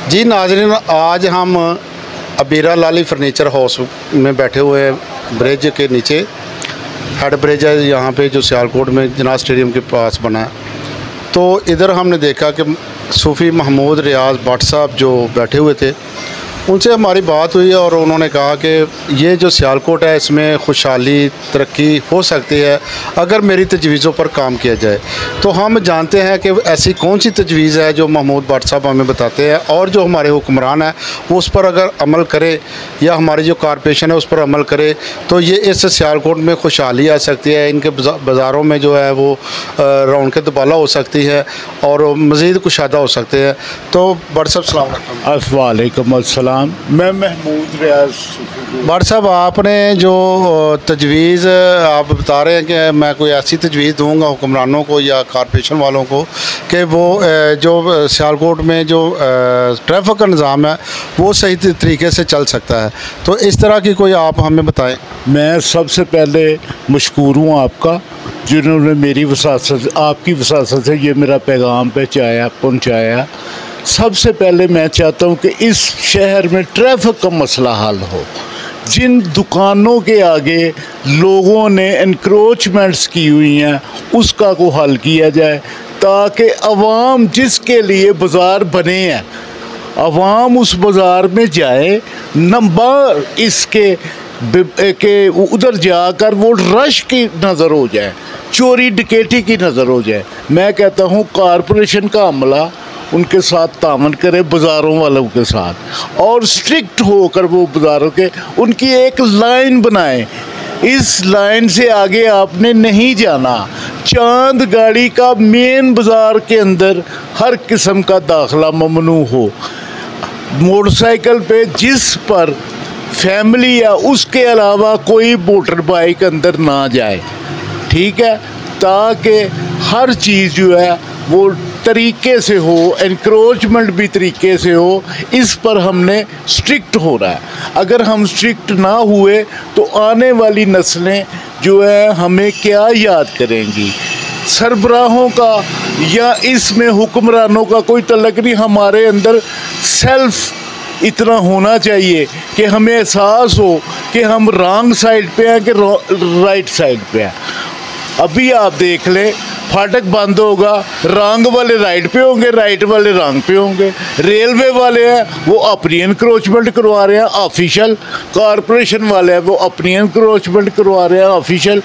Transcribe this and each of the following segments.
जी नाज़रीन, आज हम अबीरा लाली फर्नीचर हाउस में बैठे हुए हैं, ब्रिज के नीचे। हेड ब्रिज है यहाँ पे जो सियालकोट में जिनाह स्टेडियम के पास बना है। तो इधर हमने देखा कि सूफ़ी महमूद रियाज भट्ट साहब जो बैठे हुए थे, उनसे हमारी बात हुई और उन्होंने कहा कि ये जो सियालकोट है इसमें खुशहाली तरक्की हो सकती है अगर मेरी तजवीज़ों पर काम किया जाए। तो हम जानते हैं कि ऐसी कौन सी तजवीज़ है जो महमूद भट्ट साहब हमें बताते हैं, और जो हमारे हुक्मरान हैं वो उस पर अगर अमल करे या हमारी जो कॉरपोरेशन है उस पर अमल करे तो ये इस सियालकोट में खुशहाली आ सकती है। इनके बाज़ारों में जो है वो रौनक दुबाला हो सकती है और मज़ीद कुशादा हो सकते हैं। तो भट्ट साहब सलाम अलैकुम। वालेकुम अस्सलाम। मैं महमूद रियाज। भट्ट साहब, आपने जो तजवीज़ आप बता रहे हैं कि मैं कोई ऐसी तजवीज़ दूंगा हुक्मरानों को या कॉरपोरेशन वालों को कि वो जो सियालकोट में जो ट्रैफिक का निज़ाम है वो सही तरीके से चल सकता है, तो इस तरह की कोई आप हमें बताएं। मैं सबसे पहले मशकूर हूँ आपका, जिन्होंने मेरी वसासत, आपकी वसासत से ये मेरा पैगाम पहुँचाया। सबसे पहले मैं चाहता हूँ कि इस शहर में ट्रैफिक का मसला हल हो। जिन दुकानों के आगे लोगों ने एनक्रोचमेंट्स की हुई हैं उसका को हल किया जाए, ताकि अवाम जिसके लिए बाज़ार बने हैं अवाम उस बाज़ार में जाए, नंबर इसके के उधर जाकर वो रश की नज़र हो जाए, चोरी डकैती की नज़र हो जाए। मैं कहता हूँ कॉरपोरेशन का अमला उनके साथ तामन करे, बाज़ारों वालों के साथ, और स्ट्रिक्ट होकर वो बाज़ारों के उनकी एक लाइन बनाए। इस लाइन से आगे आपने नहीं जाना। चांद गाड़ी का मेन बाज़ार के अंदर हर किस्म का दाखला ममनू हो। मोटरसाइकिल पे जिस पर फैमिली या उसके अलावा कोई मोटर बाइक अंदर ना जाए, ठीक है, ताकि हर चीज़ जो है वो तरीके से हो, एनक्रोचमेंट भी तरीके से हो। इस पर हमने स्ट्रिक्ट हो रहा है। अगर हम स्ट्रिक्ट ना हुए तो आने वाली नस्लें जो है हमें क्या याद करेंगी। सरबराहों का या इसमें हुक्मरानों का कोई तल्लक नहीं। हमारे अंदर सेल्फ इतना होना चाहिए कि हमें एहसास हो कि हम रॉन्ग साइड पे हैं कि राइट साइड पे हैं। अभी आप देख लें, फाटक बंद होगा, रॉन्ग वाले राइट पे होंगे, राइट वाले रॉन्ग पे होंगे। रेलवे वाले हैं वो अपनी एनक्रोचमेंट करवा रहे हैं ऑफिशियल, कॉरपोरेशन वाले हैं वो अपनी एनक्रोचमेंट करवा रहे हैं ऑफिशियल।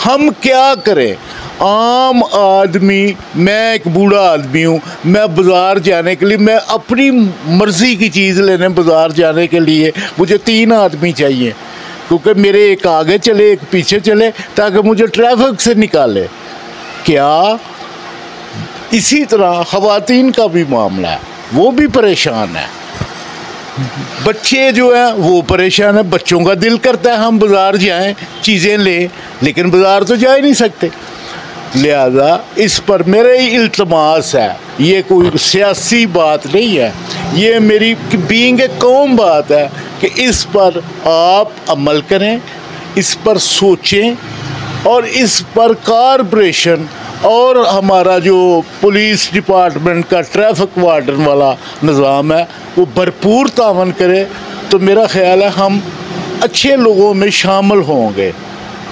हम क्या करें? आम आदमी, मैं एक बूढ़ा आदमी हूँ, मैं बाज़ार जाने के लिए, मैं अपनी मर्ज़ी की चीज़ लेने बाज़ार जाने के लिए मुझे 3 आदमी चाहिए, क्योंकि मेरे एक आगे चले एक पीछे चले, ताकि मुझे ट्रैफिक से निकाले। क्या इसी तरह ख़वातीन का भी मामला है, वो भी परेशान है। बच्चे जो हैं वो परेशान है। बच्चों का दिल करता है हम बाज़ार जाएं, चीज़ें लें, लेकिन बाज़ार तो जा ही नहीं सकते। लिहाजा इस पर मेरे इल्तमास है, ये कोई सियासी बात नहीं है, ये मेरी बीइंग ए कौम बात है कि इस पर आप अमल करें, इस पर सोचें, और इस पर कॉरपोरेशन और हमारा जो पुलिस डिपार्टमेंट का ट्रैफिक वार्डन वाला निज़ाम है वो भरपूर तावन करे। तो मेरा ख़्याल है हम अच्छे लोगों में शामिल होंगे।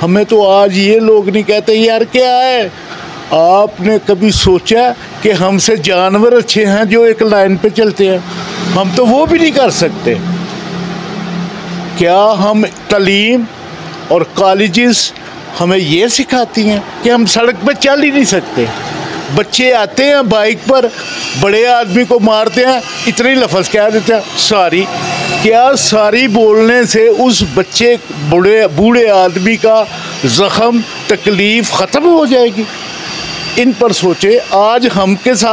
हमें तो आज ये लोग नहीं कहते यार क्या है, आपने कभी सोचा कि हमसे जानवर अच्छे हैं जो एक लाइन पे चलते हैं? हम तो वो भी नहीं कर सकते। क्या हम तालीम और कॉलेजेस हमें ये सिखाती हैं कि हम सड़क पे चल ही नहीं सकते? बच्चे आते हैं बाइक पर, बड़े आदमी को मारते हैं, इतने लफ्ज़ कह देते हैं सॉरी। क्या सॉरी बोलने से उस बच्चे बूढ़े आदमी का ज़ख़म तकलीफ़ ख़त्म हो जाएगी? इन पर सोचे। आज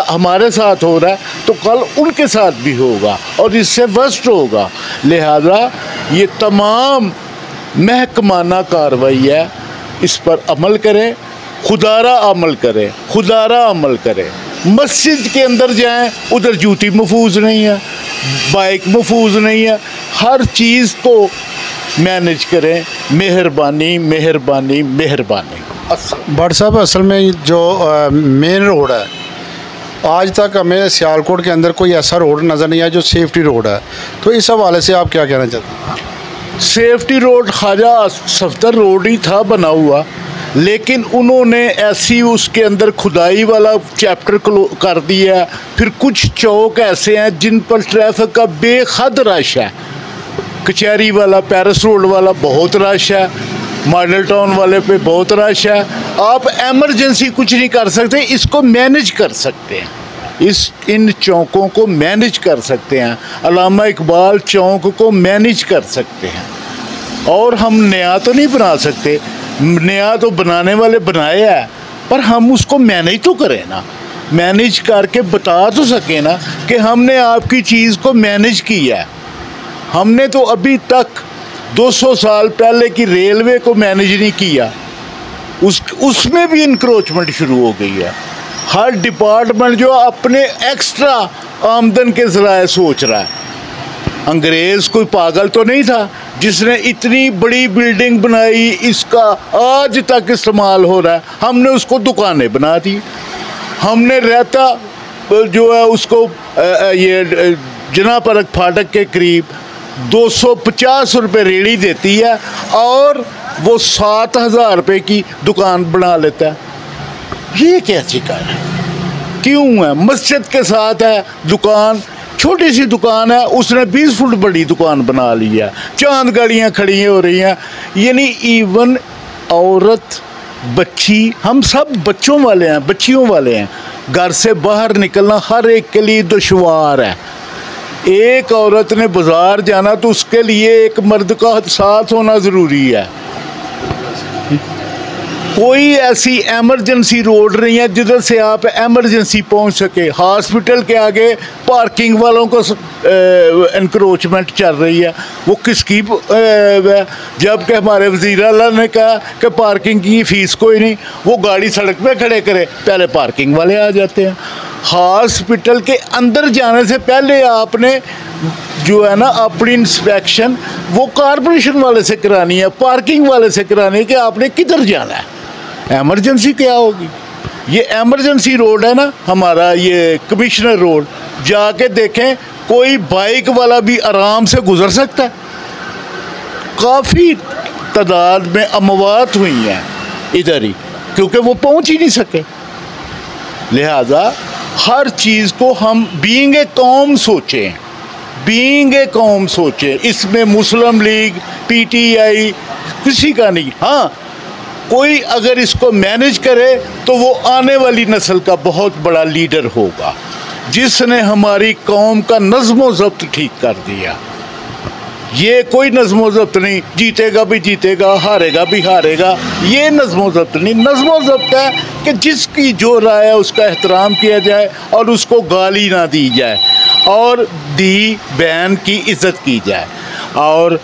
हमारे साथ हो रहा है तो कल उनके साथ भी होगा और इससे वर्स्ट होगा। लिहाजा ये तमाम महकमाना कार्रवाई है, इस पर अमल करें, खुदारा अमल करें, खुदारा अमल करें। मस्जिद के अंदर जाएं, उधर जूती महफूज नहीं है, बाइक महफूज नहीं है, हर चीज़ को मैनेज करें। मेहरबानी मेहरबानी मेहरबानी। भट्ट साहब, असल में जो मेन रोड है आज तक हमें सियालकोट के अंदर कोई ऐसा रोड नज़र नहीं आया जो सेफ्टी रोड है, तो इस हवाले से आप क्या कहना चाहते हैं? Safety road Khwaja Safdar road ही था बना हुआ, लेकिन उन्होंने ऐसी उसके अंदर खुदाई वाला चैप्टर कर दिया। फिर कुछ चौक ऐसे हैं जिन पर ट्रैफिक का बेहद रश है। कचहरी वाला, पैरिस रोड वाला बहुत रश है, मॉडल टाउन वाले पे बहुत रश है। आप एमरजेंसी कुछ नहीं कर सकते, इसको मैनेज कर सकते हैं, इन चौकों को मैनेज कर सकते हैं। अल्लामा इकबाल चौक को मैनेज कर सकते हैं। और हम नया तो नहीं बना सकते, नया तो बनाने वाले बनाया है, पर हम उसको मैनेज तो करें ना, मैनेज करके बता तो सकें ना कि हमने आपकी चीज़ को मैनेज किया है। हमने तो अभी तक 200 साल पहले की रेलवे को मैनेज नहीं किया, उसमें भी इंक्रोचमेंट शुरू हो गई है। हर डिपार्टमेंट जो अपने एक्स्ट्रा आमदन के ज़राए सोच रहा है। अंग्रेज़ कोई पागल तो नहीं था जिसने इतनी बड़ी बिल्डिंग बनाई, इसका आज तक इस्तेमाल हो रहा है, हमने उसको दुकानें बना दी। हमने रहता जो है उसको ये जना परक फाटक के करीब 250 रुपये रेड़ी देती है और वो 7000 रुपये की दुकान बना लेता है। ये क्या चिकार है? क्यों है? मस्जिद के साथ है दुकान, छोटी सी दुकान है, उसने 20 फुट बड़ी दुकान बना ली है। चांद गाड़ियाँ खड़ी हो रही हैं, यानी इवन औरत, बच्ची, हम सब बच्चों वाले हैं, बच्चियों वाले हैं। घर से बाहर निकलना हर एक के लिए दुश्वार है। एक औरत ने बाज़ार जाना तो उसके लिए एक मर्द का साथ होना ज़रूरी है। कोई ऐसी एमरजेंसी रोड नहीं है जिधर से आप एमरजेंसी पहुंच सके। हॉस्पिटल के आगे पार्किंग वालों को एनक्रोचमेंट चल रही है, वो किसकी जबकि हमारे वज़ीर आला ने कहा कि पार्किंग की फ़ीस कोई नहीं, वो गाड़ी सड़क पे खड़े करे, पहले पार्किंग वाले आ जाते हैं। हॉस्पिटल के अंदर जाने से पहले आपने जो है ना अपनी इंस्पेक्शन वो कॉरपोरेशन वाले से करानी है, पार्किंग वाले से करानी है कि आपने किधर जाना है, एमरजेंसी क्या होगी। ये एमरजेंसी रोड है ना हमारा, ये कमिश्नर रोड, जाके देखें कोई बाइक वाला भी आराम से गुजर सकता है। काफ़ी तादाद में अमवात हुई हैं इधर ही, क्योंकि वो पहुंच ही नहीं सके। लिहाजा हर चीज़ को हम बीइंग ए कौम सोचें, बीइंग ए कौम सोचें। इसमें मुस्लिम लीग, पीटीआई किसी का नहीं। हाँ, कोई अगर इसको मैनेज करे तो वो आने वाली नस्ल का बहुत बड़ा लीडर होगा, जिसने हमारी कौम का नज़्म ज़ब्त ठीक कर दिया। ये कोई नज़्म ज़ब्त नहीं, जीतेगा भी जीतेगा, हारेगा भी हारेगा, ये नज़्म ज़ब्त नहीं। नज़्म ज़ब्त है कि जिसकी जो राय है उसका एहतराम किया जाए और उसको गाली ना दी जाए और दी बहन की इज़्ज़त की जाए। और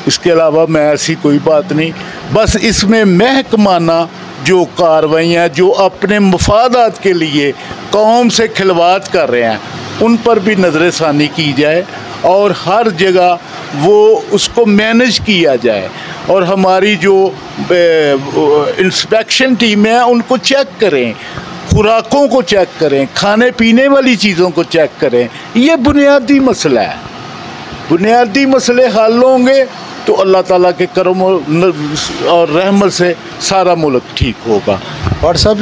इसके अलावा मैं ऐसी कोई बात नहीं, बस इसमें महकमाना जो कार्रवाइयाँ जो अपने मफादात के लिए कौम से खिलवाड़ कर रहे हैं उन पर भी नज़रसानी की जाए और हर जगह वो उसको मैनेज किया जाए। और हमारी जो इंस्पेक्शन टीमें हैं उनको चेक करें, खुराकों को चेक करें, खाने पीने वाली चीज़ों को चेक करें। ये बुनियादी मसला है। बुनियादी मसले हल होंगे तो अल्लाह ताला के करम और रहमत से सारा मुल्क ठीक होगा। और सब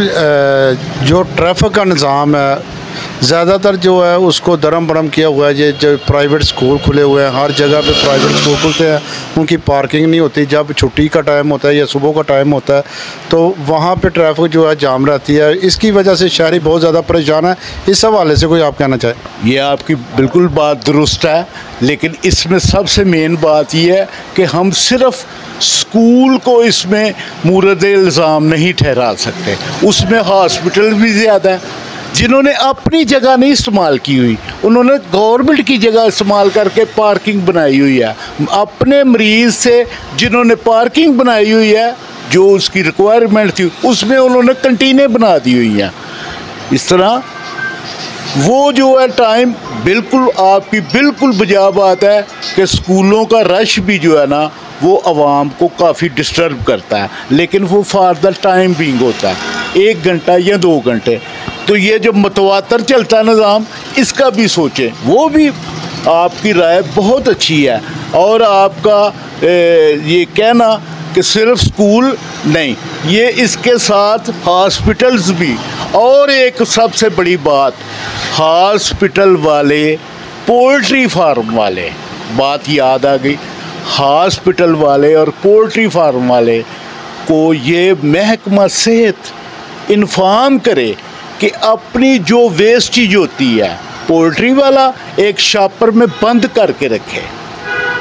जो ट्रैफिक का निज़ाम है ज़्यादातर जो है उसको दरम बरम किया हुआ है। ये जो प्राइवेट स्कूल खुले हुए हैं, हर जगह पे प्राइवेट स्कूल खुलते हैं, उनकी पार्किंग नहीं होती। जब छुट्टी का टाइम होता है या सुबह का टाइम होता है तो वहाँ पे ट्रैफिक जो है जाम रहती है। इसकी वजह से शहरी बहुत ज़्यादा परेशान है। इस हवाले से कोई आप कहना चाहें? ये आपकी बिल्कुल बात दुरुस्त है, लेकिन इसमें सबसे मेन बात यह है कि हम सिर्फ स्कूल को इसमें मूरद इल्ज़ाम नहीं ठहरा सकते। उसमें हॉस्पिटल भी ज़्यादा है जिन्होंने अपनी जगह नहीं इस्तेमाल की हुई, उन्होंने गवर्नमेंट की जगह इस्तेमाल करके पार्किंग बनाई हुई है। अपने मरीज़ से जिन्होंने पार्किंग बनाई हुई है जो उसकी रिक्वायरमेंट थी उसमें उन्होंने कंटीनें बना दी हुई हैं। इस तरह वो जो है टाइम बिल्कुल आपकी बिल्कुल बजा बात है कि स्कूलों का रश भी जो है ना वो आवाम को काफ़ी डिस्टर्ब करता है, लेकिन वो फॉर द टाइम बीइंग होता है, 1 घंटा या 2 घंटे। तो ये जो मतवातर चलता निज़ाम, इसका भी सोचें। वो भी आपकी राय बहुत अच्छी है। और आपका ये कहना कि सिर्फ स्कूल नहीं, ये इसके साथ हॉस्पिटल्स भी। और एक सबसे बड़ी बात, हॉस्पिटल वाले, पोल्ट्री फार्म वाले, बात याद आ गई, हॉस्पिटल वाले और पोल्ट्री फार्म वाले को ये महकमा सेहत इन्फॉर्म करे कि अपनी जो वेस्टेज होती है, पोल्ट्री वाला एक शॉपर में बंद करके रखे।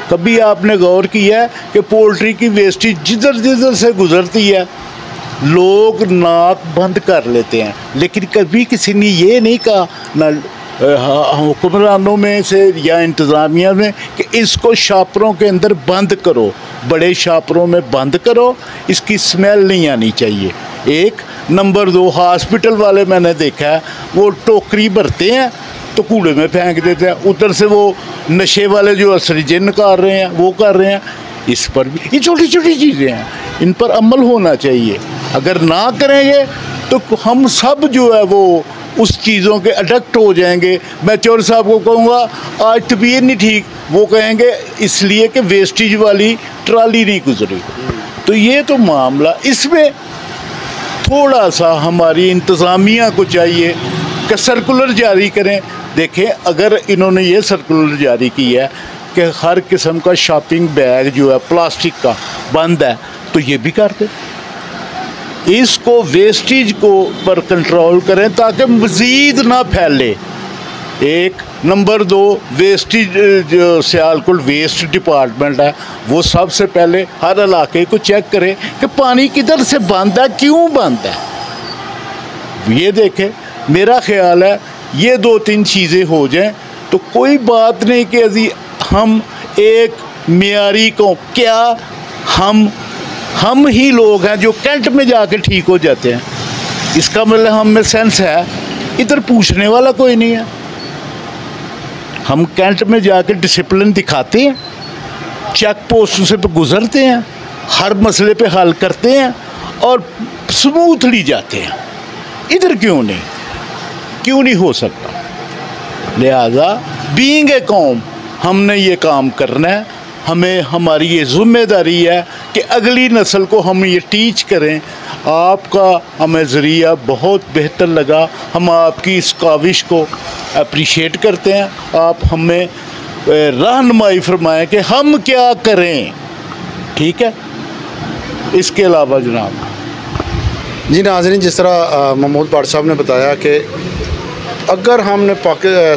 कभी आपने गौर किया है कि पोल्ट्री की वेस्टेज जिधर जिधर से गुजरती है लोग नाक बंद कर लेते हैं, लेकिन कभी किसी ने ये नहीं कहा, ना हुक्मरानों में से या इंतज़ामिया में, कि इसको शॉपरों के अंदर बंद करो, बड़े शॉपरों में बंद करो, इसकी स्मेल नहीं आनी चाहिए। एक नंबर 2, हॉस्पिटल वाले मैंने देखा है वो टोकरी भरते हैं तो कूड़े में फेंक देते हैं। उधर से वो नशे वाले जो ऑक्सीजन कर रहे हैं वो कर रहे हैं। इस पर भी ये छोटी छोटी चीज़ें हैं, इन पर अमल होना चाहिए। अगर ना करेंगे तो हम सब जो है वो उस चीज़ों के अडक्ट हो जाएंगे। मैं चौर साहब को कहूँगा आज तबीयत नहीं ठीक, वो कहेंगे इसलिए कि वेस्टेज वाली ट्राली नहीं गुजरी। तो ये तो मामला, इसमें थोड़ा सा हमारी इंतज़ामिया को चाहिए कि सर्कुलर जारी करें। देखें, अगर इन्होंने ये सर्कुलर जारी किया है कि हर किस्म का शॉपिंग बैग जो है प्लास्टिक का बंद है, तो ये भी कर दें। इसको वेस्टेज को पर कंट्रोल करें ताकि मज़ीद ना फैले। एक नंबर 2, वेस्टेज जो सियालकोट वेस्ट डिपार्टमेंट है वो सबसे पहले हर इलाके को चेक करे कि पानी किधर से बंद है, क्यों बंद है। ये देखें, मेरा ख्याल है ये 2-3 चीज़ें हो जाएं तो कोई बात नहीं कि अभी हम एक मियारी को, क्या हम ही लोग हैं जो कैंट में जाके ठीक हो जाते हैं। इसका मतलब हम में सेंस है, इधर पूछने वाला कोई नहीं है। हम कैंट में जाके डिसिप्लिन दिखाते हैं, चेक पोस्ट से पे गुजरते हैं, हर मसले पे हल करते हैं और स्मूथली जाते हैं। इधर क्यों नहीं हो सकता। लिहाजा बीइंग ए कौम हमने ये काम करना है। हमें हमारी ये ज़िम्मेदारी है कि अगली नस्ल को हम ये टीच करें। आपका हमें ज़रिया बहुत बेहतर लगा, हम आपकी इस काविश को अप्रिशिएट करते हैं। आप हमें रहनुमाई फरमाएं कि हम क्या करें, ठीक है। इसके अलावा जनाब जी नाज़रीन, जिस तरह महमूद भाट साहब ने बताया कि अगर हमने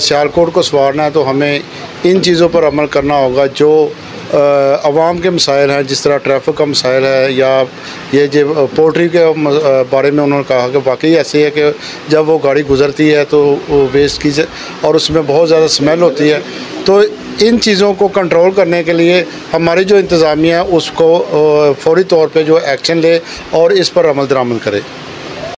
सियालकोट को संवारना है तो हमें इन चीज़ों पर अमल करना होगा जो आवाम के मसाइल हैं, जिस तरह ट्रैफिक का मसाइल है या ये जो पोल्ट्री के बारे में उन्होंने कहा कि वाकई ऐसे है कि जब वो गाड़ी गुज़रती है तो वो वेस्ट की और उसमें बहुत ज़्यादा स्मेल होती है। तो इन चीज़ों को कंट्रोल करने के लिए हमारी जो इंतज़ामिया है उसको फ़ौरी तौर पे जो एक्शन ले और इस पर अमल दरामद करे।